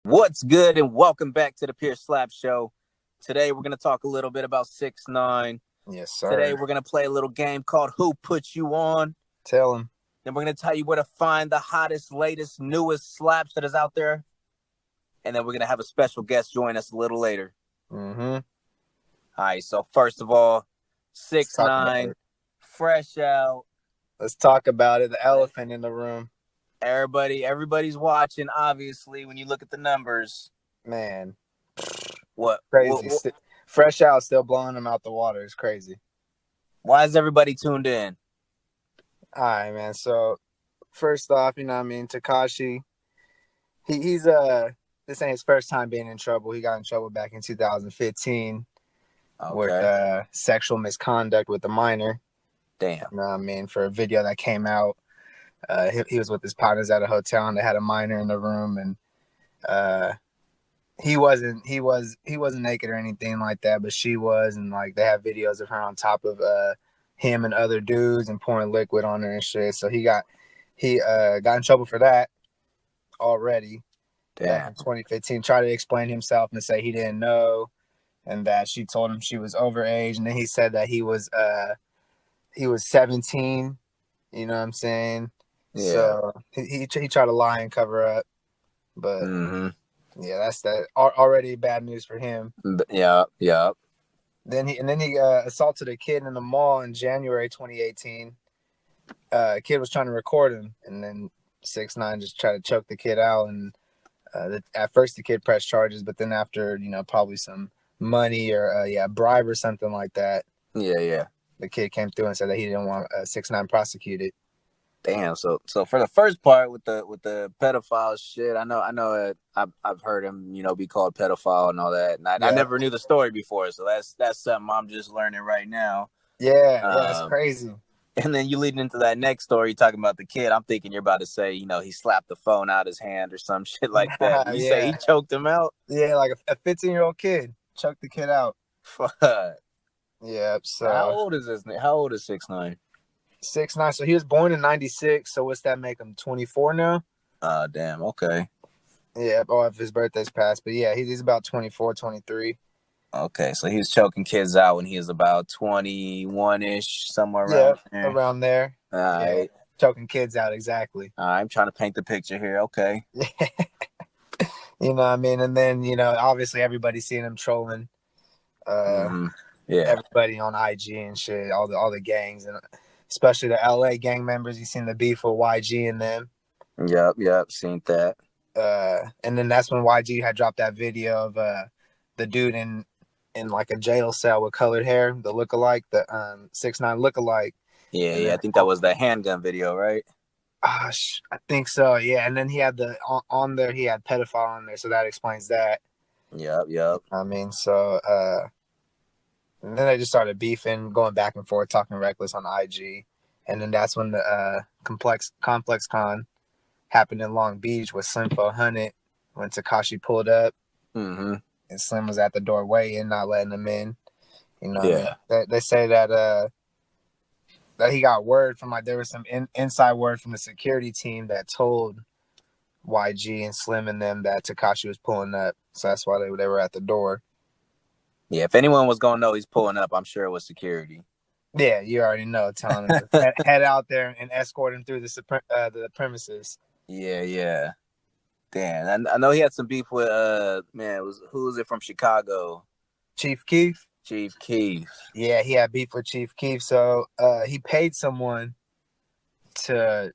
What's good, and welcome back to the Pierce Slap Show. Today we're going to talk a little bit about 6ix9ine. Yes, sir. Today we're going to play a little game called Who Put You On. Tell him. Then we're going to tell you where to find the hottest, latest, newest slaps that is out there. And then we're going to have a special guest join us a little later. Mm-hmm. All right, so first of all, 6ix9ine, fresh out. Let's talk about it. The elephant in the room. Everybody's watching, obviously, when you look at the numbers. Man. What? Crazy. Fresh out, still blowing them out the water. It's crazy. Why is everybody tuned in? All right, man. So, first off, Tekashi, he's this ain't his first time being in trouble. He got in trouble back in 2015 with sexual misconduct with a minor. Damn. You know what I mean? For a video that came out. He was with his partners at a hotel and they had a minor in the room, and he wasn't naked or anything like that, but she was, and like they have videos of her on top of him and other dudes and pouring liquid on her and shit. So he got in trouble for that already. Back in 2015. Tried to explain himself and say he didn't know, and that she told him she was overage, and then he said that he was 17. You know what I'm saying? Yeah. So he tried to lie and cover up, but yeah, that's that. Already bad news for him. Yeah. Then he assaulted a kid in the mall in January 2018. A kid was trying to record him, and then 6ix9ine just tried to choke the kid out. And at first the kid pressed charges, but then after probably some money or a bribe or something like that. Yeah. The kid came through and said that he didn't want 6ix9ine prosecuted. Damn. So for the first part with the pedophile shit, I know I've heard him be called pedophile and all that, and I never knew the story before, so that's something I'm just learning right now. Yeah, it's crazy. And then you leading into that next story talking about the kid. I'm thinking you're about to say he slapped the phone out his hand or some shit like that. You say he choked him out? Yeah, like a 15-year-old kid choked the kid out. Fuck. Yeah. So how old is 6ix9ine? 6ix9ine. So he was born in 96. So what's that make him? 24 now? Damn. Okay. Yeah. Oh, if his birthday's passed, but yeah, he's about 24, 23. Okay, so he was choking kids out when he was about 21-ish, somewhere around there. Around there. All right. Choking kids out, exactly. I'm trying to paint the picture here. Okay. You know what I mean? And then, obviously everybody's seeing him trolling. Everybody on IG and shit, all the gangs, and especially the LA gang members. You seen the beef with YG and them. Yep, seen that. And then that's when YG had dropped that video of the dude in like a jail cell with colored hair, the lookalike, the 6ix9ine lookalike. Yeah, I think that was the handgun video, right? I think so. Yeah, and then he had on there. He had pedophile on there, so that explains that. Yep. I mean, so and then they just started beefing, going back and forth, talking reckless on IG, and then that's when the complex con happened in Long Beach with Slim 400 when Tekashi pulled up, and Slim was at the doorway and not letting him in. They say that that he got word from there was some inside word from the security team that told YG and Slim and them that Tekashi was pulling up, so that's why they were at the door. Yeah, if anyone was gonna know he's pulling up, I'm sure it was security. Yeah, you already know, telling him to head out there and escort him through the premises. Yeah. Damn, I know he had some beef with who was it from Chicago? Chief Keef. Yeah, he had beef with Chief Keef, so he paid someone to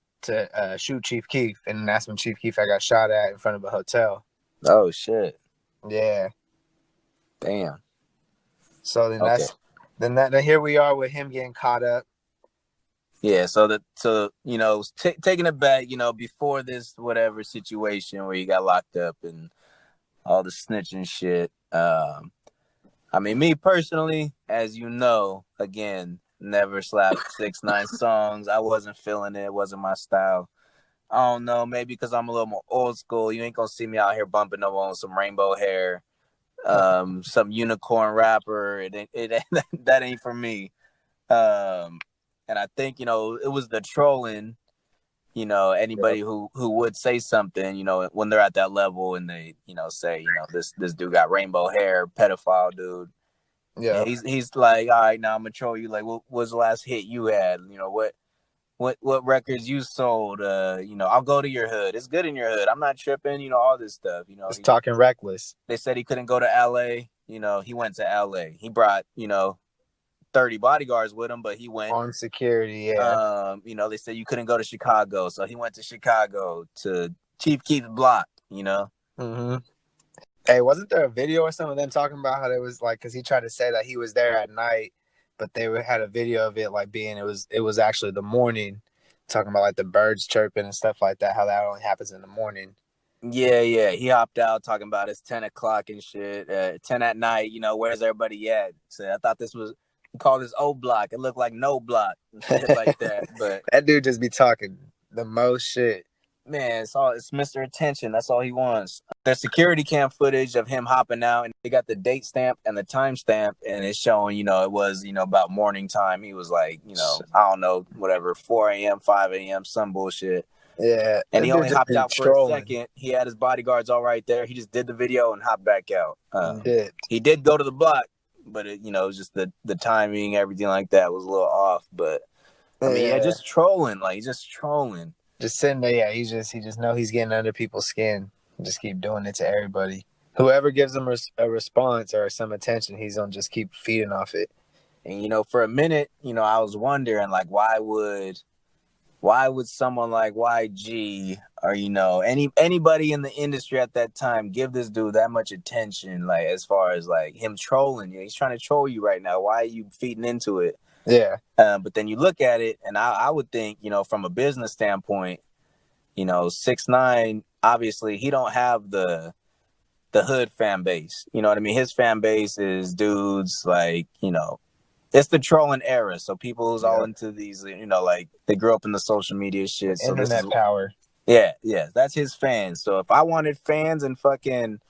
shoot Chief Keef, and that's when Chief Keef got shot at in front of a hotel. Oh shit. Yeah. Damn. So then here we are with him getting caught up. Yeah, taking it back, before this whatever situation where he got locked up and all the snitching shit. I mean, me personally, as you know, again, never slapped 6ix9ine songs. I wasn't feeling it. It wasn't my style. I don't know, maybe because I'm a little more old school. You ain't gonna see me out here bumping no on some rainbow hair, some unicorn rapper. That ain't for me. And I think, it was the trolling you know, Yep. anybody who would say something, you know, when they're at that level and they, you know, say, you know, this dude got rainbow hair, pedophile dude. Yep. He's like, all right, now I'm gonna troll you. Like, what was the last hit you had? You know, what records you sold? You know, I'll go to your hood. It's good in your hood. I'm not tripping. You know, all this stuff. You know, Just talking reckless. they said he couldn't go to L.A. You know, he went to L.A. He brought, you know, 30 bodyguards with him, but he went. Armed security, yeah. You know, they said you couldn't go to Chicago, so he went to Chicago to Chief Keef's block. You know. Mm-hmm. Hey, wasn't there a video or something of them talking about how they was like, because he tried to say that he was there at night, but they had a video of it like being it was actually the morning, talking about like the birds chirping and stuff like that. How that only happens in the morning. Yeah. He hopped out talking about it's 10 o'clock and shit. 10 at night. You know, where's everybody at? So I thought this was called this O block. It looked like no block, shit like that. But That dude just be talking the most shit. man, it's Mr. Attention. That's all he wants. There's security cam footage of him hopping out, and they got the date stamp and the time stamp, and it's showing, you know, it was, you know, about morning time. He was like, you know, I don't know, whatever, 4 a.m., 5 a.m., some bullshit. Yeah, And that he dude only just hopped be out for a trolling. second. He had his bodyguards all right there. He just did the video and hopped back out. He did go to the block, but it, you know, it was just the timing, everything like that was a little off. But I mean, yeah, just trolling, like just trolling. Just sitting there, yeah. He just know he's getting under people's skin. Just keep doing it to everybody. Whoever gives him a response or some attention, he's gonna just keep feeding off it. And you know, for a minute, you know, I was wondering like, why would someone like YG or, you know, anybody in the industry at that time give this dude that much attention? Like, as far as like him trolling you, he's trying to troll you right now. Why are you feeding into it? Yeah. But then you look at it, and I would think, you know, from a business standpoint, you know, 6ix9ine, obviously he don't have the hood fan base. You know what I mean? His fan base is dudes like, you know, it's the trolling era. So people who's all into these, you know, like they grew up in the social media shit. So Internet this is power. yeah, that's his fans. So if I wanted fans in fucking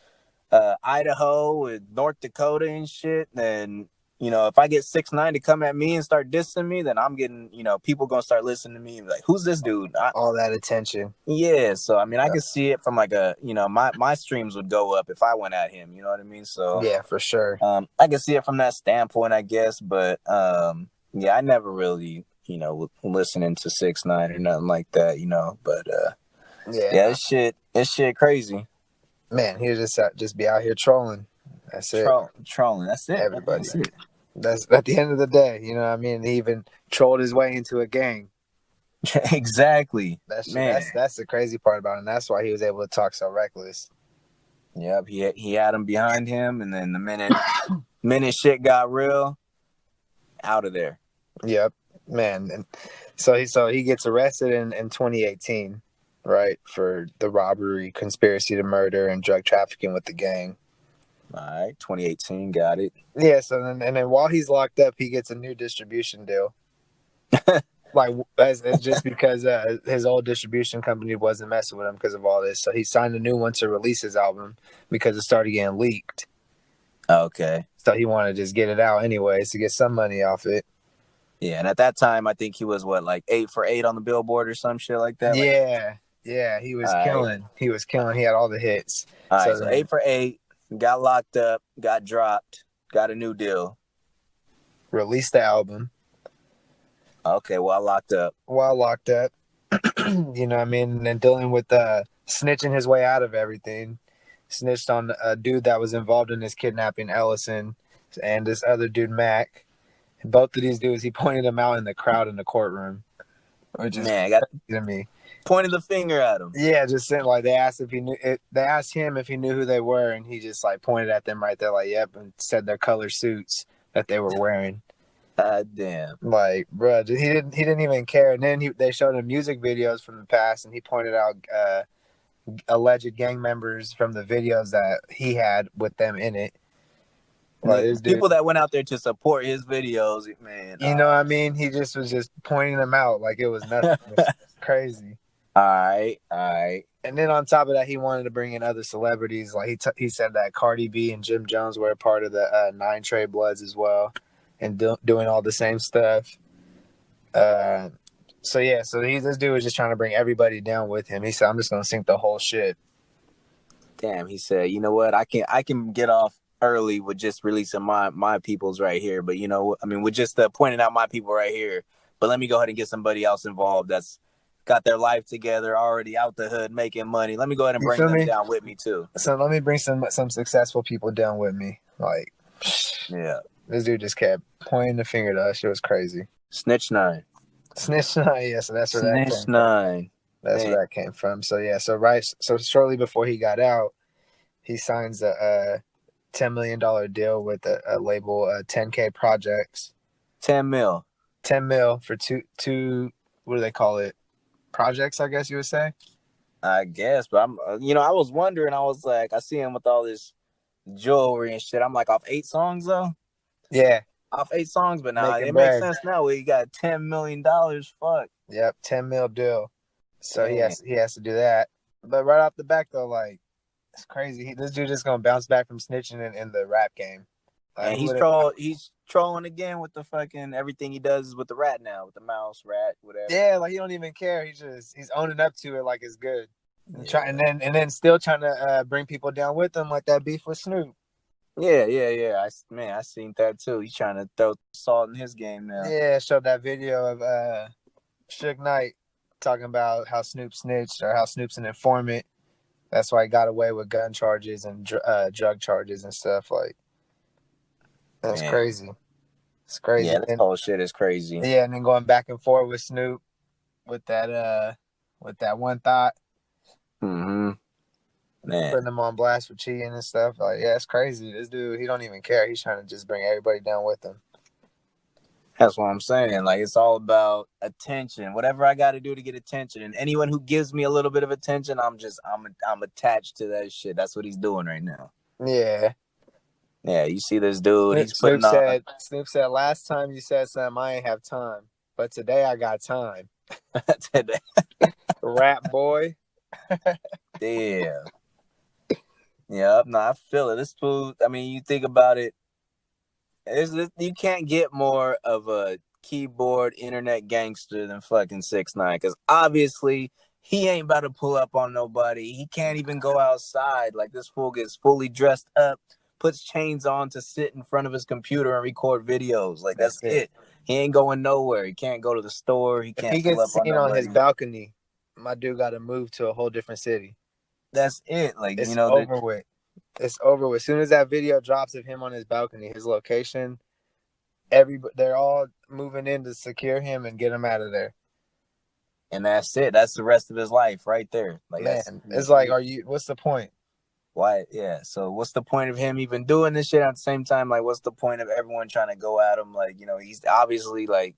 Idaho and North Dakota and shit, then, you know, if I get 6ix9ine to come at me and start dissing me, then I'm getting, you know, people gonna start listening to me and be like, who's this dude? All that attention. Yeah, so I mean, I could see it from like a, you know, my streams would go up if I went at him. You know what I mean? So yeah, for sure. I can see it from that standpoint, I guess. But yeah, I never really, you know, listening to 6ix9ine or nothing like that. You know, but yeah, it's shit crazy. Man, he just be out here trolling. That's it. Trolling. That's it. Everybody. That's it. That's at the end of the day. You know what I mean? He even trolled his way into a gang. Exactly. That's the crazy part about him. That's why he was able to talk so reckless. Yep, he had him behind him, and then the minute shit got real, out of there. Yep, man. And so he gets arrested in 2018, right, for the robbery, conspiracy to murder, and drug trafficking with the gang. All right, 2018, got it. Yeah. So then while he's locked up, he gets a new distribution deal. Like, it's just because his old distribution company wasn't messing with him because of all this. So he signed a new one to release his album because it started getting leaked. Okay. So he wanted to just get it out anyways to get some money off it. Yeah, and at that time, I think he was like 8 for 8 on the Billboard or some shit like that. Yeah, he was killing. He was killing. He had all the hits. All right, so 8 for 8, got locked up, got dropped, got a new deal. Released the album. Okay, while locked up. You know what I mean? And dealing with snitching his way out of everything. Snitched on a dude that was involved in his kidnapping, Ellison, and this other dude, Mac. Both of these dudes, he pointed them out in the crowd in the courtroom. Which is to me. Pointed the finger at him. Yeah, just saying, like, they asked him if he knew who they were, and he just like pointed at them right there, like, yep, and said their color suits that they were wearing. Damn. Like, bro, he didn't even care. And then they showed him music videos from the past, and he pointed out alleged gang members from the videos that he had with them in it. Like, people that went out there to support his videos, man. You know what I mean? He was just pointing them out like it was nothing. It was crazy. All right. And then on top of that, he wanted to bring in other celebrities. Like he said that Cardi B and Jim Jones were a part of the 9 Trey Bloods as well, and doing all the same stuff. So yeah, so this dude was just trying to bring everybody down with him. He said, "I'm just gonna sink the whole shit." Damn, he said, you know what? I can get off early with just releasing my peoples right here. But you know, I mean, with just pointing out my people right here. But let me go ahead and get somebody else involved that's got their life together, already out the hood, making money. Let me go ahead and You bring feel them me? down with me too. So let me bring some successful people down with me. Like Yeah, this dude just kept pointing the finger to us. It was crazy. Snitch Nine, Snitch nine, yeah. So that's where that Snitch came from. Nine. That's Damn, where that came from. So yeah, so shortly before he got out, he signs a $10 million deal with a label, 10K Projects. 10 mil. 10 mil for two. What do they call it? Projects, I guess you would say. I guess, but I was wondering. I was like, I see him with all this jewelry and shit. I'm like, off 8 songs though. Yeah, Off 8 songs, but now making it makes bread. sense now. We got $10 million. Fuck. Yep, 10 mil deal. So Damn. he has to do that. But right off the back though, like it's crazy. This dude just gonna bounce back from snitching in the rap game. Like And who he's would have? trolling again with the fucking everything he does is with the rat now, with the mouse, rat, whatever. Yeah, like he don't even care. He's owning up to it like it's good. And try Yeah. and then still trying to bring people down with him like that beef with Snoop. Yeah. I seen that too. He's trying to throw salt in his game now. Yeah, showed that video of Suge Knight talking about how Snoop snitched or how Snoop's an informant. That's why he got away with gun charges and drug charges and stuff. Like that's Man. crazy. It's crazy. Yeah, this And whole shit is crazy. yeah, and then going back and forth with Snoop with that one thought, Mm-hmm. putting Man. him on blast for cheating and stuff. Like, yeah, it's crazy. This dude, he don't even care. He's trying to just bring everybody down with him. That's what I'm saying. Like it's all about attention. Whatever I got to do to get attention, and anyone who gives me a little bit of attention, I'm attached to that shit. That's what he's doing right now. Yeah. Yeah, you see this dude. He's Snoop putting on said, Snoop said, last time you said something, I ain't have time. But today I got time. today. Rap boy. Damn. Yeah, no, I feel it. This food. I mean, you think about it. You can't get more of a keyboard internet gangster than fucking 6ix9ine, because obviously he ain't about to pull up on nobody. He can't even go outside. Like this fool gets fully dressed up, puts chains on to sit in front of his computer and record videos. Like that's That's it. it. He ain't going nowhere. He can't go to the store. He If he can't pull gets up on seen on his nobody. balcony, my dude got to move to a whole different city. That's it. Like It's over with. It's over with. As soon as that video drops of him on his balcony, his location, they're all moving in to secure him and get him out of there. and that's it. That's the rest of his life right there. Like that's Man, it's like, what's the point? why. Yeah. So what's the point of him even doing this shit? At the same time, like, what's the point of everyone trying to go at him? Like, he's obviously like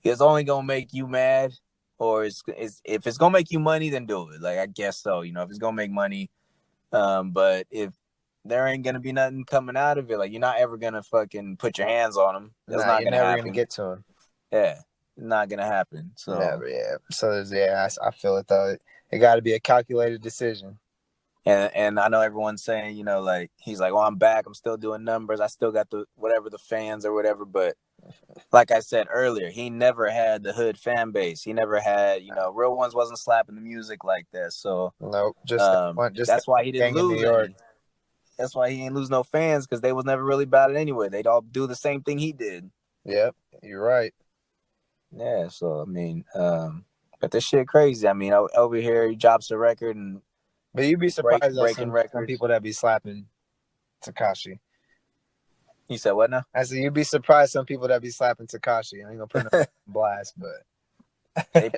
it's only gonna make you mad, or if it's gonna make you money, then do it. Like, I guess so. If it's gonna make money, but if there ain't gonna be nothing coming out of it, like you're not ever gonna fucking put your hands on him. It's Nah, not you're gonna never gonna happen. get to him. Yeah, it's not gonna happen. So Never, yeah. So I feel it though. It got to be a calculated decision. and I know everyone's saying, like he's like, oh, I'm back. I'm still doing numbers. I still got the whatever the fans or whatever. But like I said earlier, he never had the hood fan base. He never had, Real Ones wasn't slapping the music like that. So Nope, just that one, just that that's why he didn't gang in New lose York. any. That's why he ain't lose no fans, because they was never really about it anyway. They'd all do the same thing he did. Yep, you're right. Yeah. So I mean, but this shit crazy. I mean, over here he drops a record and But you'd be surprised at breaking some records. people that be slapping Takashi. You said what now? I said you'd be surprised some people that be slapping Takashi. I ain't gonna put no blast, but they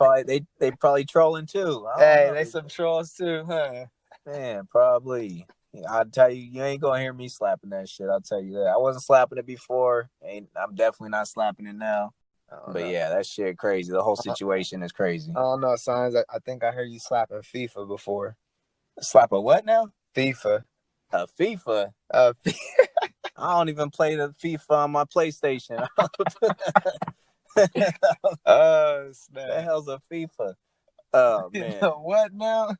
probably trolling too. I don't hey, know. they some trolls too, huh? Man, probably. I'll tell you, you ain't gonna hear me slapping that shit. I'll tell you that. I wasn't slapping it before, and I'm definitely not slapping it now. I don't But know. yeah, that shit crazy. The whole situation is crazy. I don't know, signs. I think I heard you slapping FIFA before. Slap a what now? FIFA. A FIFA. Uh, I don't even play the FIFA on my PlayStation. oh snap! The hell's a FIFA? Oh You man. know what now?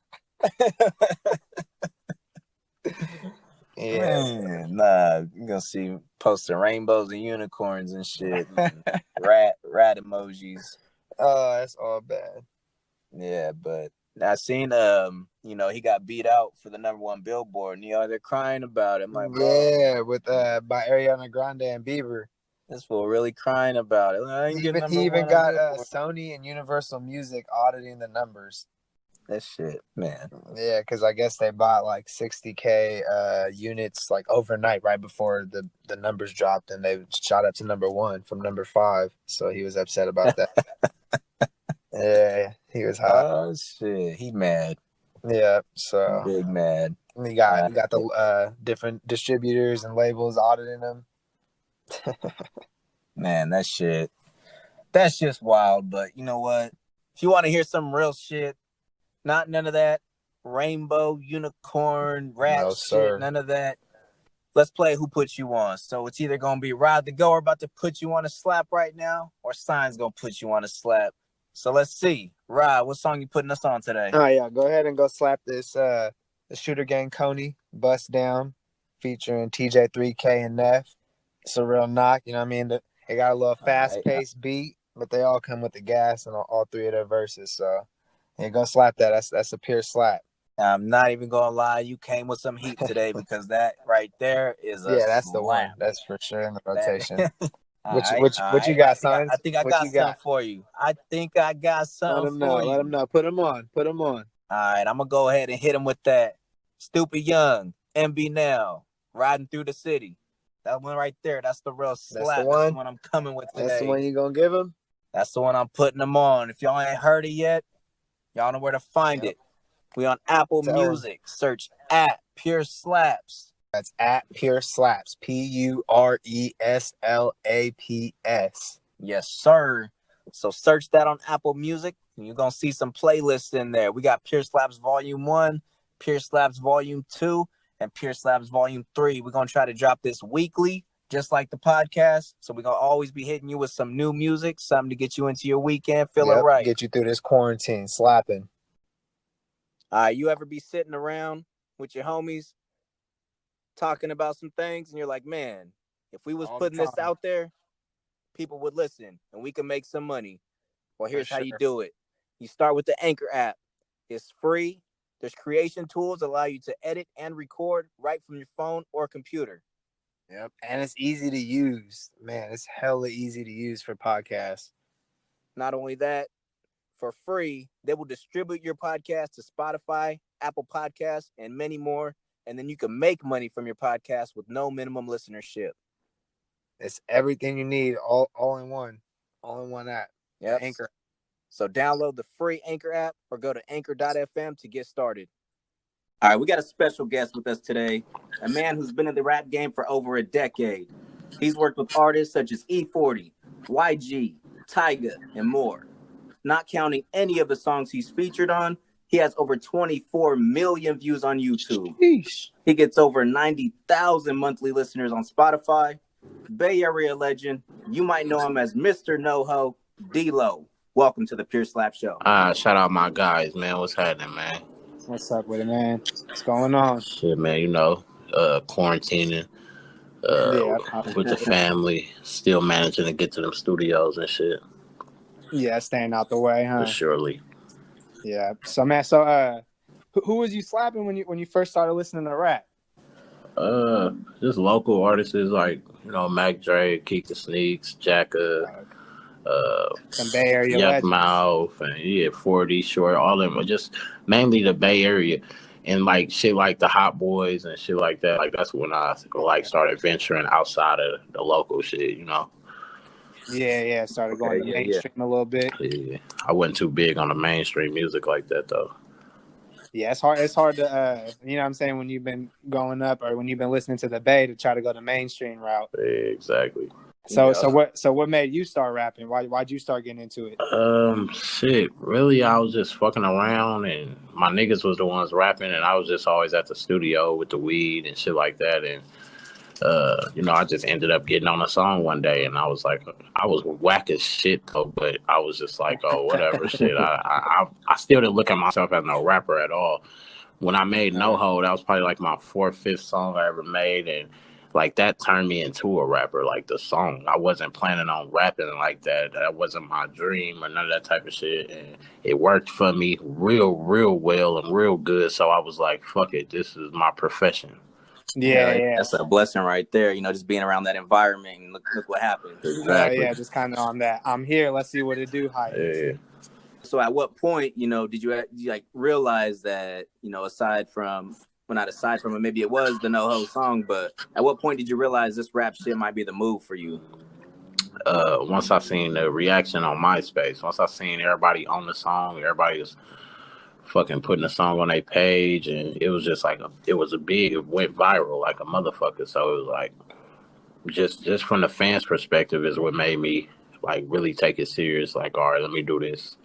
Yeah. Man, nah, you gonna see posting rainbows and unicorns and shit, and rat emojis. Oh, that's all bad. Yeah, but I seen he got beat out for the #1 Billboard, and they're crying about it. I'm like, bro, Yeah, with by Ariana Grande and Bieber. this fool really crying about it. I ain't getting He number even one on got Billboard. Sony and Universal Music auditing the numbers. That shit, man. Yeah, because I guess they bought like 60K units like overnight, right before the numbers dropped, and they shot up to #1 from #5. So he was upset about that. Yeah, he was hot. Oh shit, he mad, Yeah, so big mad. he Uh, got the different distributors and labels auditing them. man, that's just wild. But you know what? If you want to hear some real shit, not none of that rainbow unicorn rap No, shit, sir. none of that. Let's play Who Put You On. So it's either gonna be Rod the Goer about to put you on a slap right now, or Sign's gonna put you on a slap. So let's see. Rod, what song you putting us on today? Oh yeah, go ahead and go slap this the Shooter Gang Coney Bust Down featuring TJ3K and Neff. It's a real knock, you know what I mean? They got a little All fast right. paced beat, but they all come with the gas and all three of their verses. So yeah, go slap that. That's a pure slap. I'm not even gonna lie, you came with some heat today because that right there is a Yeah, that's the one. slap. That's for sure in the That rotation. all right, all What you right. got, I Signs? think I What got you something got? for you. I think I got Let something them for know. Let them you. know. Put them on. Put them on. All right, I'm gonna go ahead and hit him with that. Stupid Young, MB Now, riding through the city. That one right there, that's the real That's the slap. That's the one. one I'm coming with That's the today. one you gonna give him. That's the one I'm putting them on. If y'all ain't heard it yet, y'all know where to find Yep. it. We on Apple Tell him. Music. Search at Pure Slaps. That's at Pure Slaps. PURESLAPS. Yes, sir. So search that on Apple Music, and you're gonna see some playlists in there. We got Pure Slaps Volume 1, Pure Slaps Volume 2, and Pure Slaps Volume 3. We're gonna try to drop this weekly, just like the podcast. So we're gonna always be hitting you with some new music, something to get you into your weekend feeling Yep. right. Get you through this quarantine. Slapping. You ever be sitting around with your homies talking about some things, and you're like, man, if we was All the putting this time. out there, people would listen and we can make some money. Well, For here's how you sure. do it. You start with the Anchor app. It's free. There's creation tools that allow you to edit and record right from your phone or computer. Yep. And it's easy to use. Man, it's hella easy to use for podcasts. Not only that, for free, they will distribute your podcast to Spotify, Apple Podcasts, and many more. And then you can make money from your podcast with no minimum listenership. It's everything you need all in one. All in one app. The Yep. Anchor. So download the free Anchor app or go to anchor.fm to get started. All right, we got a special guest with us today, a man who's been in the rap game for over a decade. He's worked with artists such as E40, YG, Tyga, and more. Not counting any of the songs he's featured on, he has over 24 million views on YouTube. Sheesh. He gets over 90,000 monthly listeners on Spotify. Bay Area legend, you might know him as Mr. NoHo, D-Lo. Welcome to the Pure Slap Show. Shout out my guys, man. What's happening, man? What's up with it, man? What's going on? Shit, man, quarantining Yeah, with the family, still managing to get to them studios and shit. yeah, staying out the way, huh? For surely. Yeah. So man, who was you slapping when you first started listening to rap? Just local artists like, Mac Dre, Keek the Sneaks, Jacka, Some Bay Area Yuck legends. Mouth, and 40 Short, all of them, just mainly the Bay Area. And like shit like the Hot Boys and shit like that. Like that's when I started venturing outside of the local shit, Yeah. Started going to Yeah. mainstream a little bit. Yeah. I wasn't too big on the mainstream music like that though. Yeah, it's hard. It's hard to, you know what I'm saying, when you've been growing up or when you've been listening to the Bay to try to go the mainstream route. Yeah, exactly. So Yeah. what made you start rapping? Why'd you start getting into it? Shit. Really, I was just fucking around, and my niggas was the ones rapping, and I was just always at the studio with the weed and shit like that, and I just ended up getting on a song one day, and I was like, I was whack as shit though, but I was just like, oh, whatever, shit. I still didn't look at myself as no rapper at all. When I made NoHo, that was probably like my fourth, fifth song I ever made, and like that turned me into a rapper. Like the song, I wasn't planning on rapping like that. That wasn't my dream or none of that type of shit. And it worked for me real well and real good. So I was like, fuck it, this is my profession. Yeah. That's a blessing right there. Just being around that environment and look what happened. Hell Exactly. yeah, just kind of on that. I'm here. Let's see what it do. Hype. Yeah. So at what point, did you like realize that, aside from, well, not aside from it, maybe it was the NoHo song, but at what point did you realize this rap shit might be the move for you? Once I seen the reaction on MySpace, once I seen everybody on the song, everybody was fucking putting the song on their page, and it was just like it went viral like a motherfucker. So it was like just from the fans' perspective is what made me like really take it serious. Like, all right, let me do this.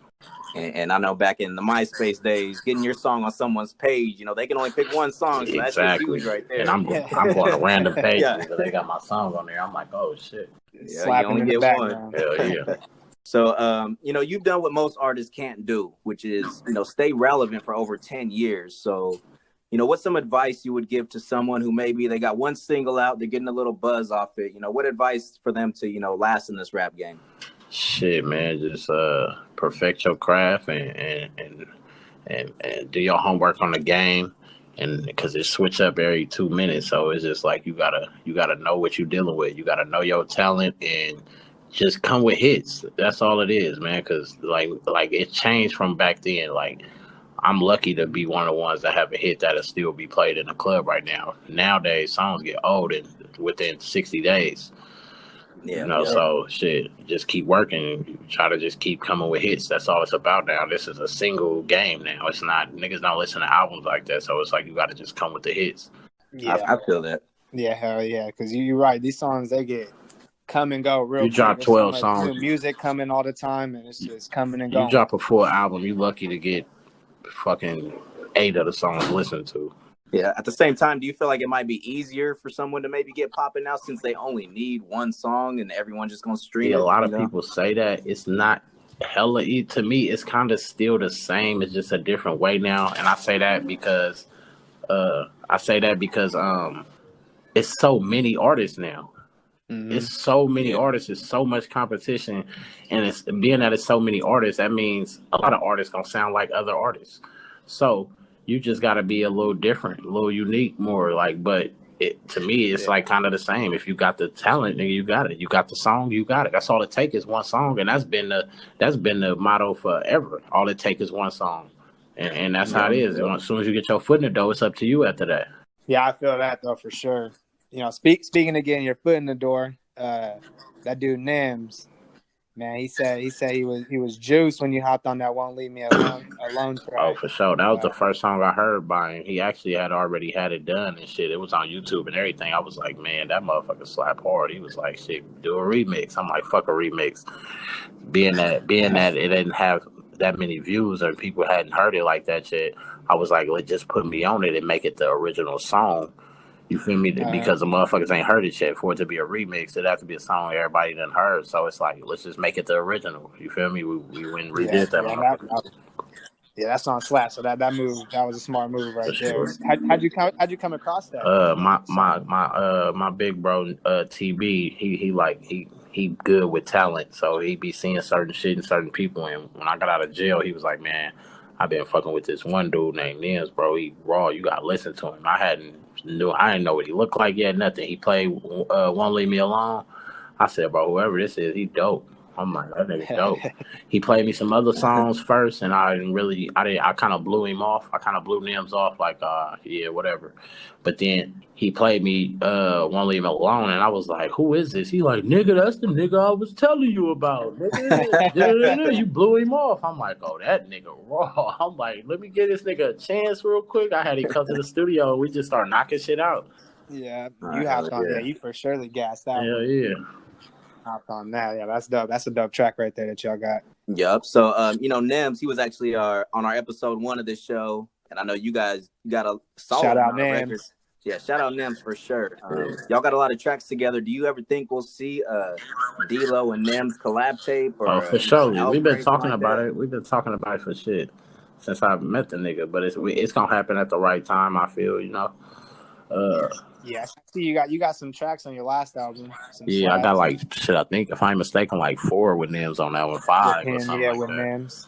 And I know back in the MySpace days, getting your song on someone's page, they can only pick one song, so that shit's huge right there. And I'm going to random pages, Yeah. but they got my song on there. I'm like, oh shit. Yeah, Slapping you only in the get background. one. Hell yeah. So, you've done what most artists can't do, which is, stay relevant for over 10 years. So, what's some advice you would give to someone who maybe they got one single out, they're getting a little buzz off it? What advice for them to, last in this rap game? Shit, man, just perfect your craft and do your homework on the game, and because it switch up every 2 minutes, so it's just like you gotta know what you're dealing with. You gotta know your talent and just come with hits. That's all it is, man. Because like it changed from back then. Like I'm lucky to be one of the ones that have a hit that'll still be played in the club right now. Nowadays, songs get old within 60 days. Yeah. So shit, just keep working. Try to just keep coming with hits. That's all it's about now. This is a single game now. It's not, niggas don't listen to albums like that. So it's like you got to just come with the hits. Yeah, I feel that. Yeah, hell yeah. Because you're right. These songs, they get come and go real quick. You drop 12 songs. New music coming all the time, and it's just coming and going. You drop a full album, you lucky to get fucking 8 of the songs listened to. Yeah. At the same time, do you feel like it might be easier for someone to maybe get popping now since they only need one song and everyone just gonna stream it? A lot of people say that. It's not hella to me. It's kind of still the same. It's just a different way now, and I say that because it's so many artists now. Mm-hmm. It's so many artists. It's so much competition, and it's being that it's so many artists. That means a lot of artists gonna sound like other artists. So you just got to be a little different, a little unique, more like. But to me, it's like kind of the same. If you got the talent, nigga, you got it. You got the song, you got it. That's all it takes is one song, and that's been the motto forever. All it takes is one song, and that's how it is. As soon as you get your foot in the door, it's up to you after that. Yeah, I feel that though for sure. Speaking again, your foot in the door. That dude Nims, man, he said he was juiced when you hopped on that "Won't Leave Me Alone" track. Oh, for sure. That was the first song I heard by him. He actually had already had it done and shit. It was on YouTube and everything. I was like, man, that motherfucker slap hard. He was like, shit, do a remix. I'm like, fuck a remix. Being that it didn't have that many views or people hadn't heard it like that shit, I was like, let's just put me on it and make it the original song. You feel me? Because the motherfuckers ain't heard it yet. For it to be a remix, it have to be a song everybody done heard. So it's like, let's just make it the original. You feel me? We went and redid that motherfucker. Yeah, that song slapped. So that was a smart move right there. How'd you come across that? My big bro TB, he good with talent, so he be seeing certain shit and certain people. And when I got out of jail, he was like, man, I've been fucking with this one dude named Nims, bro. He raw. You gotta listen to him. I didn't know what he looked like yet. Nothing. He played "Won't Leave Me Alone." I said, bro, whoever this is, he dope. I'm like, that nigga dope. He played me some other songs first, and I kind of blew him off. I kind of blew Nims off, like, yeah, whatever. But then he played me "Won't Leave Me Alone," and I was like, who is this? He like, nigga, that's the nigga I was telling you about. Nigga. You blew him off. I'm like, oh, that nigga raw. I'm like, let me give this nigga a chance real quick. I had him come to the studio, and we just start knocking shit out. Yeah, you hopped on. Yeah, you for surely gassed out. Hell yeah. Hopped on that. Yeah, that's dope. That's a dope track right there that y'all got. Yep. So, Nims, he was actually on our episode 1 of this show, and I know you guys got a solid shout out Nims. Records. Yeah, shout out Nims for sure. Y'all got a lot of tracks together. Do you ever think we'll see D-Lo and Nims collab tape? Or, for sure. We've been talking about it. We've been talking about it for shit since I met the nigga. But it's gonna happen at the right time. I feel, Yeah, I see you got some tracks on your last album. Some Yeah, I got slaps like shit. I think if I'm mistaken, like 4 with Nims on that one, with 5 or him. something Yeah, like with that. Nims.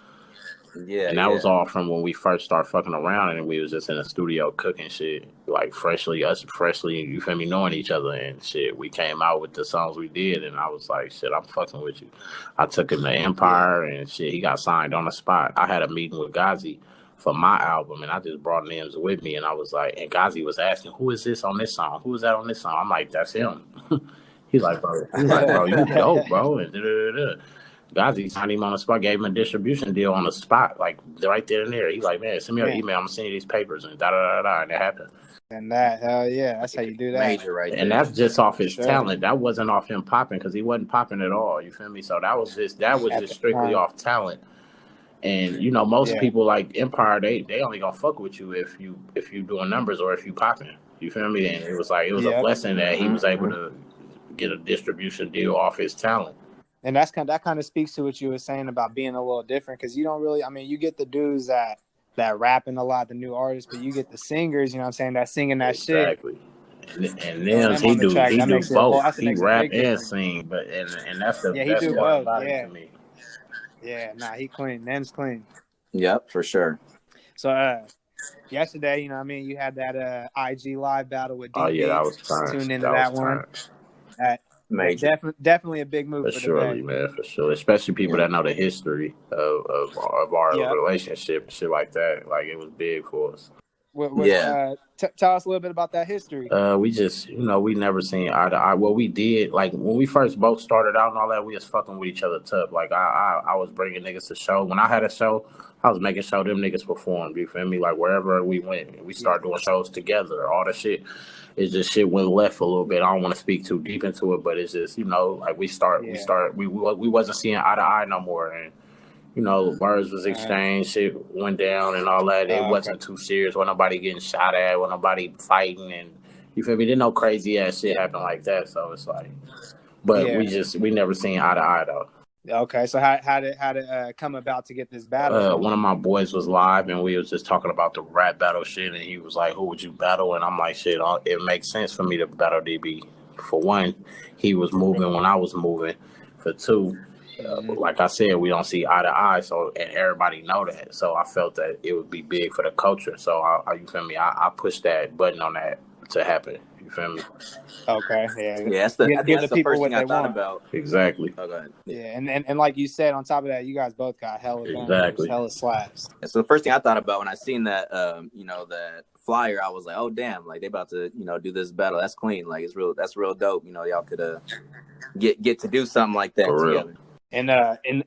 Yeah, And that was yeah. all from when we first started fucking around, and we was just in the studio cooking shit, like freshly, you feel me, knowing each other and shit. We came out with the songs we did, and I was like, shit, I'm fucking with you. I took him to Yeah. Empire, and shit, he got signed on the spot. I had a meeting with g-eazy for my album, and I just brought Nims with me, and I was like, and g-eazy was asking, who is this on this song? Who is that on this song? I'm like, that's him. He's like, bro, you dope, bro, and da-da-da-da. g-eazy signed him on the spot, gave him a distribution deal on the spot, like right there and there. He's like, man, send me your Man, email. I'm gonna send you these papers and da da da da, and it happened. and that hell yeah, that's how you do that. Major right And there. that's just off his Sure. talent. That wasn't off him popping because he wasn't popping at all. You feel me? So that was just At the strictly time. off talent. And you know, most people like Empire, they only gonna fuck with you if you doing numbers or if you popping. You feel me? And it was a Yep. blessing that he was able Mm-hmm. to get a distribution deal off his talent. And that kind of speaks to what you were saying about being a little different, because you don't really. I mean, you get the dudes that rapping a lot, the new artists, but you get the singers. You know what I'm saying? That singing that shit. Exactly. And Throwing Nims, them on the track. he That do makes it a whole. both. That He makes a rap big and difference. sing, but and that's the Yeah, he best do part both. about it Yeah. to me. Yeah. Nah, he clean. Nem's clean. Yep, for sure. So yesterday, you know what I mean, you had that IG live battle with Oh yeah, that DB. was time. Tuned into That was that one. time. Major. Definitely a big move For for the surely, Bay. man, for sure. Especially people Yeah. that know the history of our Yeah. relationship and shit like that. Like it was big for us. Yeah. Tell us a little bit about that history. We just, we never seen eye to eye. Well, we did, like, when we first both started out and all that, we was fucking with each other tough. Like, I was bringing niggas to show. When I had a show, I was making sure them niggas performed, you feel me? Like, wherever we went, we started doing shows together, all the shit. It's just shit went left a little bit. I don't want to speak too deep into it, but it's just, like, we wasn't seeing eye to eye no more. And, words was exchanged, shit went down and all that. It wasn't too serious. Wasn't nobody getting shot at, wasn't nobody fighting, and you feel me? Didn't no crazy ass shit happen like that. So it's like, but we never seen eye to eye though. Okay, so how did come about to get this battle? One of my boys was live and we was just talking about the rap battle shit, and he was like, "Who would you battle?" And I'm like, "Shit, it makes sense for me to battle DB. For one, he was moving when I was moving. For two." Like I said, we don't see eye to eye, so and everybody know that. So I felt that it would be big for the culture. So you feel me? I pushed that button on that to happen. You feel me? Okay, Yeah, I think that's the first thing I thought about. Exactly. Oh, go ahead. Yeah, and like you said, on top of that, you guys both got hella bangers, hella slaps. And so the first thing I thought about when I seen that, that flyer, I was like, oh damn, like they about to, do this battle. That's clean. Like that's real dope. Y'all could get to do something like that together. And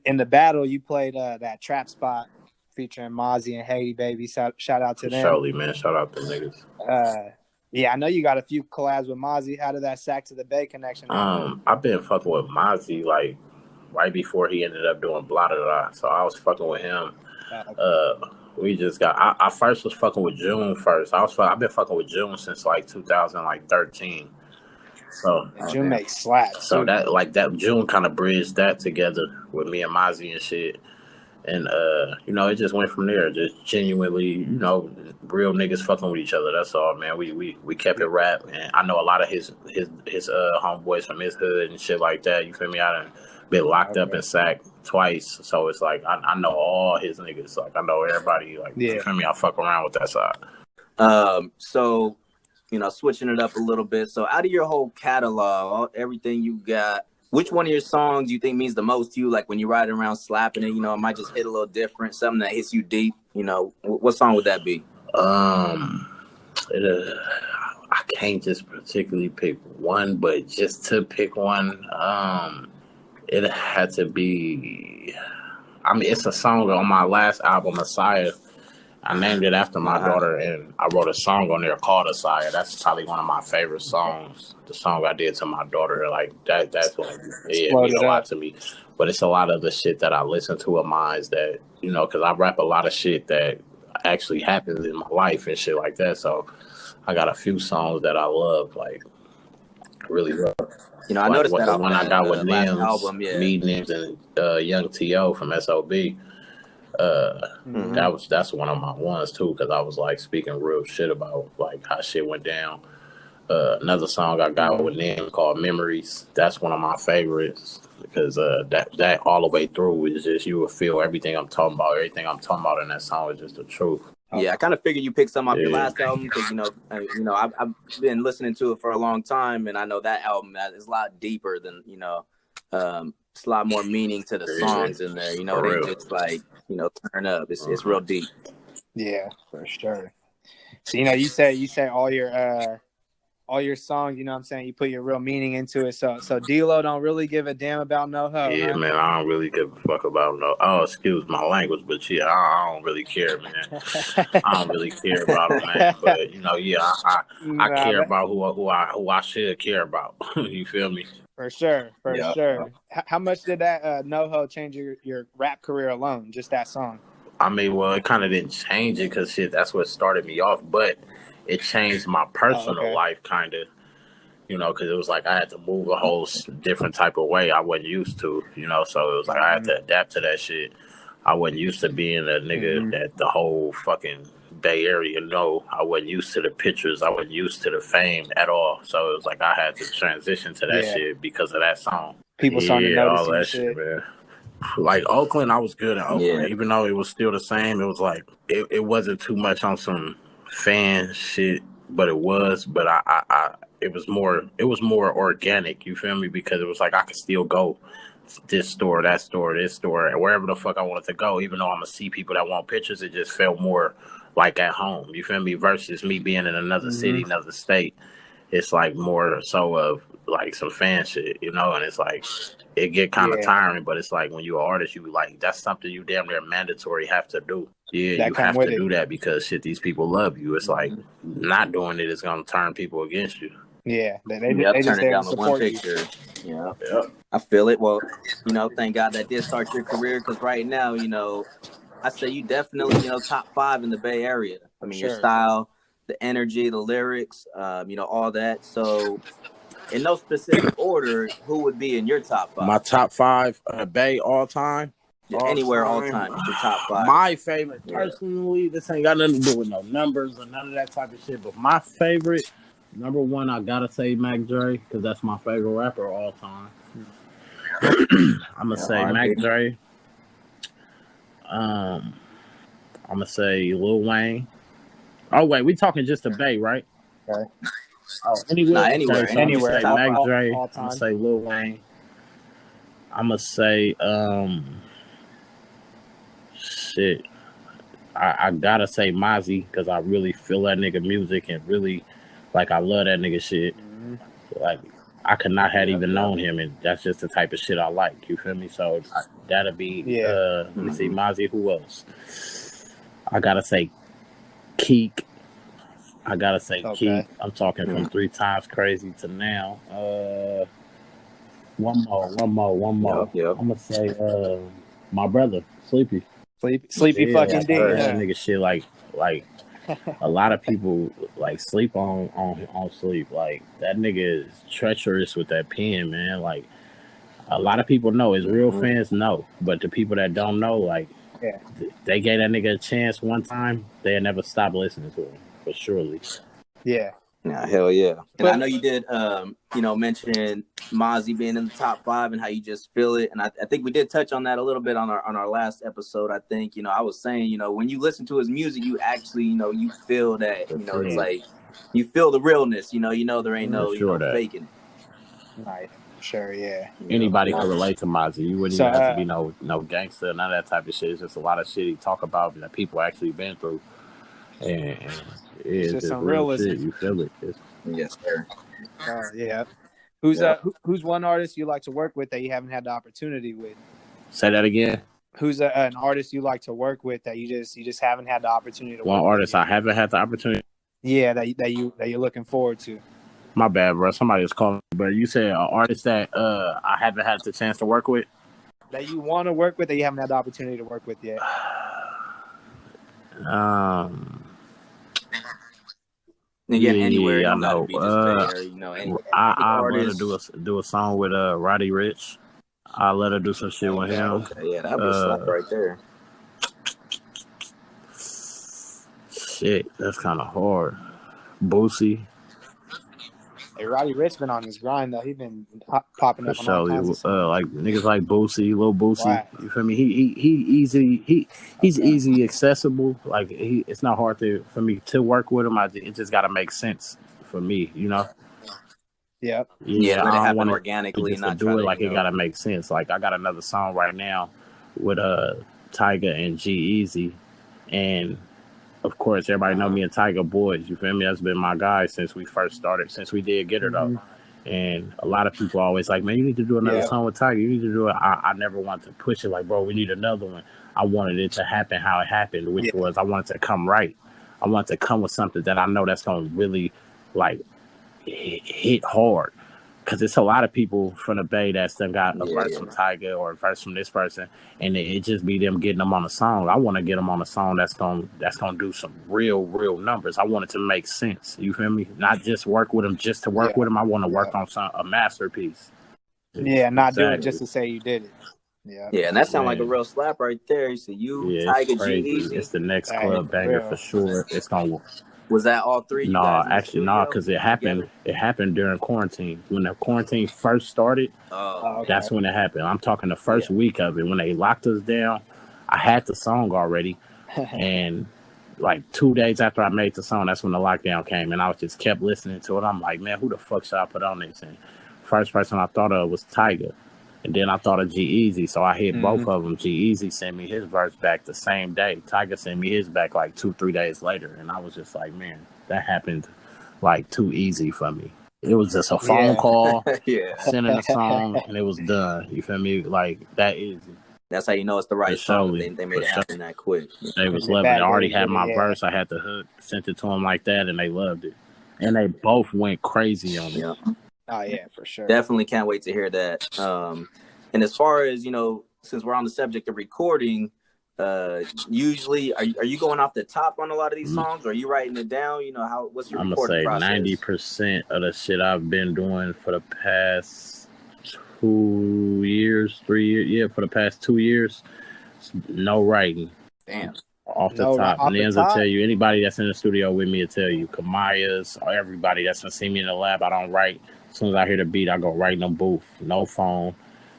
in the battle, you played that trap spot featuring Mozzy and Haiti Baby. Shout out to them. Surely, man. Shout out to niggas. Yeah, I know you got a few collabs with Mozzy. How did that Sack to the Bay connection happen? I've been fucking with Mozzy like right before he ended up doing blah blah blah. So I was fucking with him. We just got. I first was fucking with June first. I've been fucking with June since like 2013. So June makes slaps. So that June kind of bridged that together with me and Mozzy and shit. And it just went from there. Just genuinely, real niggas fucking with each other. That's all, man. We kept it rap, and I know a lot of his homeboys from his hood and shit like that. You feel me? I done been locked up and sacked twice, so it's like I know all his niggas. Like I know everybody. Like you feel me? I fuck around with that side. So switching it up a little bit. So out of your whole catalog, everything you got, which one of your songs you think means the most to you? Like when you're riding around slapping it, it might just hit a little different, something that hits you deep. What song would that be? I can't just particularly pick one, but just to pick one, it had to be. I mean, it's a song on my last album, Messiah. I named it after my daughter, and I wrote a song on there called Asaya. That's probably one of my favorite songs. The song I did to my daughter, like that's what it means a lot to me. But it's a lot of the shit that I listen to of mine that, because I rap a lot of shit that actually happens in my life and shit like that. So I got a few songs that I love, like really love. I noticed that one I got with Nims, album, me, Nims, and Young T.O. from SOB. That's one of my ones too, because I was like speaking real shit about like how shit went down. Another song I got with them called Memories. That's one of my favorites because that all the way through is just you will feel everything I'm talking about. Everything I'm talking about in that song is just the truth. Yeah, I kind of figured you picked some off your last album because I've been listening to it for a long time, and I know that album is a lot deeper than it's a lot more meaning to the songs in there. It ain't just like turn up. It's real deep. Yeah, for sure. So you say all your songs, you know what I'm saying, you put your real meaning into it. So D-Lo don't really give a damn about no hoe. Yeah, huh? man, I don't really give a fuck about no. Oh, excuse my language, but yeah, I don't really care, man. I don't really care about them, man. But I care about who I should care about. You feel me? For sure. How much did that No Ho change your rap career alone? Just that song? I mean, well, it kind of didn't change it because shit, that's what started me off. But it changed my personal life, kind of. Because it was like I had to move a whole different type of way I wasn't used to. So it was like I had to adapt to that shit. I wasn't used to being a nigga that the whole fucking Bay Area I wasn't used to the pictures. I wasn't used to the fame at all. So it was like I had to transition to that shit because of that song. People started to notice all that shit, man. Like Oakland, I was good in Oakland. Even though it was still the same, it was like it wasn't too much on some fan shit, but it was. But it was more organic. You feel me? Because it was like I could still go this store, that store, this store, and wherever the fuck I wanted to go. Even though I'm gonna see people that want pictures, it just felt more like at home. You feel me? Versus me being in another city, another state. It's like more so of like some fan shit, and it's like it get kind of tiring, but it's like when you're an artist, you like that's something you damn near mandatory have to do. Yeah, you have to do that because shit, these people love you. It's like not doing it is gonna turn people against you. Yeah, they just turn it down to one picture. Yeah, I feel it. Well, thank God that did start your career because right now, I say you definitely, top 5 in the Bay Area. I mean, your style, the energy, the lyrics, all that. So, in no specific order, who would be in your top 5? My top 5 Bay all time. Anywhere, all time. It's your top 5. My favorite, personally, this ain't got nothing to do with no numbers or none of that type of shit. But my favorite, number 1, I gotta say Mac Dre because that's my favorite rapper of all time. I'm gonna say Mac Dre. I'm gonna say Lil Wayne. Oh wait, we talking just the Bay, right? Okay. Oh, anywhere. Anywhere. So anywhere. I'm gonna say Mac Dre. I'm gonna say Lil Wayne. I'm gonna say shit. I gotta say Mozzy because I really feel that nigga music and really like I love that nigga shit. Like I could not have even known him, and that's just the type of shit I like. You feel me? So that'll be let me see, Mozzy. Who else? I gotta say Keek. Keek. I'm talking from 3 Times Crazy to now. One more. Yep. I'm gonna say my brother, Sleepy. Sleepy fucking D. That nigga shit like a lot of people like sleep on Sleep. Like that nigga is treacherous with that pen, man. Like a lot of people know, his real fans know, but the people that don't know, like they gave that nigga a chance one time, they'll never stop listening to him for surely. Yeah. Yeah, hell yeah. And I know you did, mention Mozzy being in the top 5 and how you just feel it. And I think we did touch on that a little bit on our last episode. I think, I was saying, when you listen to his music, you actually, you feel that, it's like you feel the realness, there ain't no faking it. Right. Sure, yeah. Anybody can relate to Mozzy. You wouldn't even have to be no gangster, none of that type of shit. It's just a lot of shit he talk about that people actually been through. And it's just some real shit. You feel it. Yes, sir. Yeah. Who's one artist you like to work with that you haven't had the opportunity with? Say that again. Who's an artist you like to work with that you just haven't had the opportunity to work with? One artist I haven't had the opportunity. Yeah, that you're looking forward to. My bad, bro. Somebody was calling. But you said an artist that I haven't had the chance to work with. That you want to work with that you haven't had the opportunity to work with yet. Anywhere. I know. I want to do a song with Roddy Ricch. I let her do some shit with him. Okay, yeah, that'd be a slap right there. Shit, that's kind of hard. Boosie. Hey, Roddy Ricch been on his grind though. He been popping For up on all sure. kinds of songs. Like niggas like Boosie, Lil Boosie. Wow. You feel me? He easy. He's Okay. easy accessible. Like it's not hard for me to work with him. It just gotta make sense for me. You know. Yep. Yeah, Yeah, let it I don't happen want to organically, just to not try do it to, like it gotta make sense. Like I got another song right now with Tyga and g-eazy, and of course everybody know me and Tyga boys. You feel me? That's been my guy since we first started. Since we did Get Her Though. And a lot of people always like, man, you need to do another song with Tyga. You need to do it. I never wanted to push it like, bro, we need another one. I wanted it to happen how it happened, which was I wanted to come right. I wanted to come with something that I know that's going to really like hit hard. Because it's a lot of people from the Bay that's done got a verse from Tyga or a verse from this person, and it just be them getting them on a song. I want to get them on a song that's gonna do some real numbers. I want it to make sense. You feel me? Not just work with them just to work with them. I want to work on a masterpiece. Yeah, not do it just to say you did it. Yeah, and that sounds like a real slap right there. You see, Tyga, it's crazy. g-eazy. It's the next club banger for sure. It's gonna. Was that all three? You guys in the Actually, studio because it happened. together? It happened during quarantine. When the quarantine first started, that's when it happened. I'm talking the first week of it when they locked us down. I had the song already, and like 2 days after I made the song, that's when the lockdown came, and I was just kept listening to it. I'm like, man, who the fuck should I put on this? And first person I thought of was Tyga. And then I thought of g-eazy, so I hit both of them. g-eazy sent me his verse back the same day. Tyga sent me his back like 2-3 days later. And I was just like, man, that happened like too easy for me. It was just a phone call, sending a song, and it was done. You feel me? Like, that easy. That's how you know it's the right song. They made it happen that quick. They was loving it. I already had my verse. I had the hook, sent it to them like that, and they loved it. And they both went crazy on it. Oh yeah, for sure. Definitely can't wait to hear that. And as far as, since we're on the subject of recording, usually are you going off the top on a lot of these songs, or are you writing it down? What's your recording process? I'm gonna say 90% of the shit I've been doing for the past 2 years, 3 years, for the past 2 years, no writing. Damn. Off the top. Nans will tell you, anybody that's in the studio with me will tell you, Kamaya's, or everybody that's gonna see me in the lab, I don't write. As soon as I hear the beat, I go right in the booth. No phone.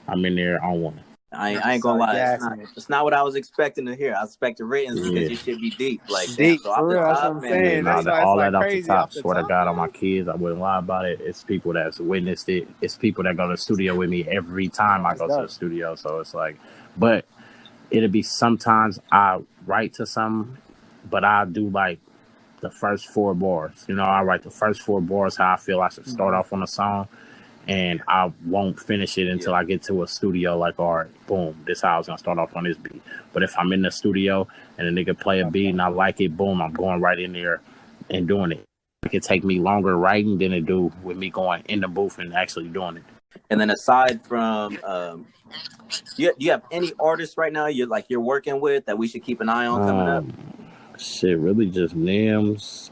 I'm in there on one. I ain't gonna lie. It's not what I was expecting to hear. I expected written because you should be deep. Like, deep. So off the top, that's what I'm saying. All that off the top. Swear to God on my kids, I wouldn't lie about it. It's people that's witnessed it. It's people that go to the studio with me every time I go to the studio. So it's like, but it'll be sometimes I write to something, but I do like the first 4 bars. I write the first 4 bars how I feel I should start off on a song. And I won't finish it until I get to a studio like, all right, boom, this is how I was going to start off on this beat. But if I'm in the studio and a nigga play a beat and I like it, boom, I'm going right in there and doing it. It could take me longer writing than it do with me going in the booth and actually doing it. And then aside from, do you have any artists right now you're working with that we should keep an eye on coming up? Shit, really just names.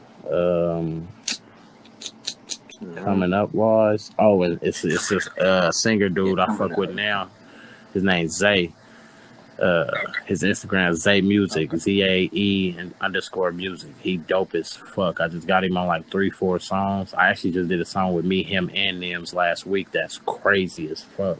Coming up was it's this singer dude I fuck with now. His name's Zay. His Instagram is Zay Music, ZAE and _ music. He dope as fuck. I just got him on like 3-4 songs. I actually just did a song with me, him, and Nims last week. That's crazy as fuck.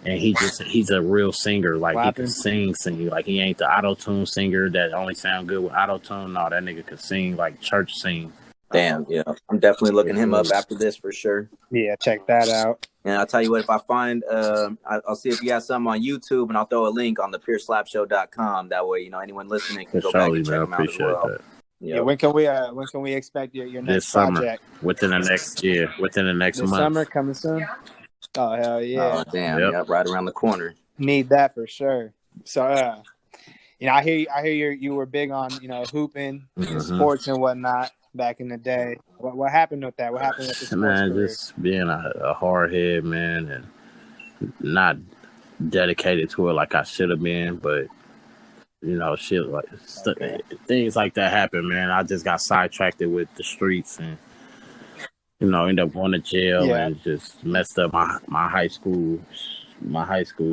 And he's a real singer. Like he can sing. Like he ain't the auto-tune singer that only sound good with auto-tune. No, that nigga can sing like church sing. Damn, yeah. I'm definitely looking him up after this for sure. Yeah, check that out. And I'll tell you what, if I find, I'll see if you got something on YouTube, and I'll throw a link on the pureslapshow.com. That way, anyone listening can go back and check them out as well. That. Yeah, when can we expect your next this summer, project? Within the next month. Summer coming soon. Oh hell yeah! Oh damn, yep, right around the corner. Need that for sure. So, I hear you were big on hooping and sports and whatnot back in the day. What happened with that? What happened with the sports career? Just being a hard head, man, and not dedicated to it like I should have been. But shit like things like that happen, man. I just got sidetracked with the streets and end up going to jail and just messed up my high school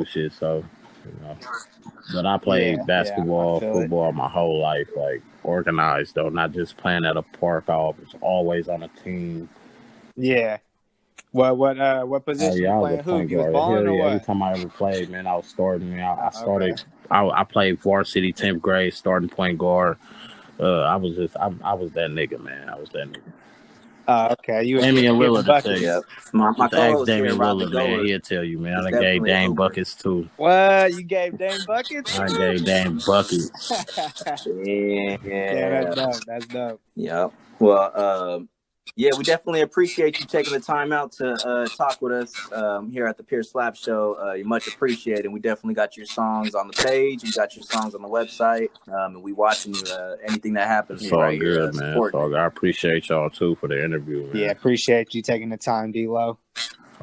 shit. So but I played basketball, football my whole life, like organized though, not just playing at a park. I was always on a team. Yeah. What position Yeah, you I was a playing? Hoop? point You was guard. balling Hell or yeah! Every what? time I ever played, man, I was starting. Man, I Okay. started. I played varsity 10th grade, starting point guard. I was just, I was that nigga, man. I was that nigga. Okay. You was Damian getting Lillard to tell you. buckets. Yep. My Just ask co-host here, Damian Rob the Lillard, man. Goer, He'll tell you, man. is I done gave definitely a Dame hooper. buckets too. What? You gave Dame buckets? I gave Dame buckets. Damn, that's Yeah. dope. That's dope. Yep. Well, yeah, we definitely appreciate you taking the time out to talk with us here at the Pure Slap Show. You're much appreciated. We definitely got your songs on the page. We got your songs on the website. And we watching you. Anything that happens, It's we all right here good, man. It's supporting all it. good. I appreciate y'all too for the interview, Yeah, man. appreciate you taking the time, D-Lo.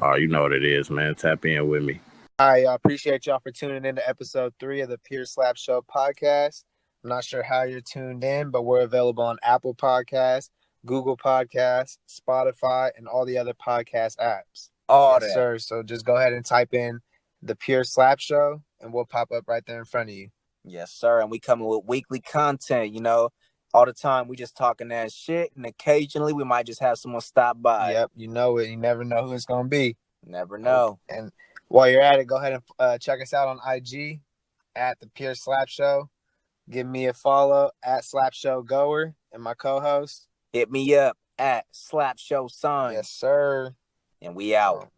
Oh, you know what it is, man. Tap in with me. All right, y'all. Appreciate y'all for tuning in to episode 3 of the Pure Slap Show podcast. I'm not sure how you're tuned in, but we're available on Apple Podcasts, Google Podcasts, Spotify, and all the other podcast apps. All Yes, that. sir. So just go ahead and type in the Pure Slap Show, and we'll pop up right there in front of you. Yes, sir. And we coming with weekly content, all the time. We just talking that shit, and occasionally we might just have someone stop by. Yep, you know it. You never know who it's going to be. Never know. And while you're at it, go ahead and check us out on IG at the Pure Slap Show. Give me a follow at Slap Show Goer and my co-host. Hit me up at Slap Show Son. Yes, sir. And we out.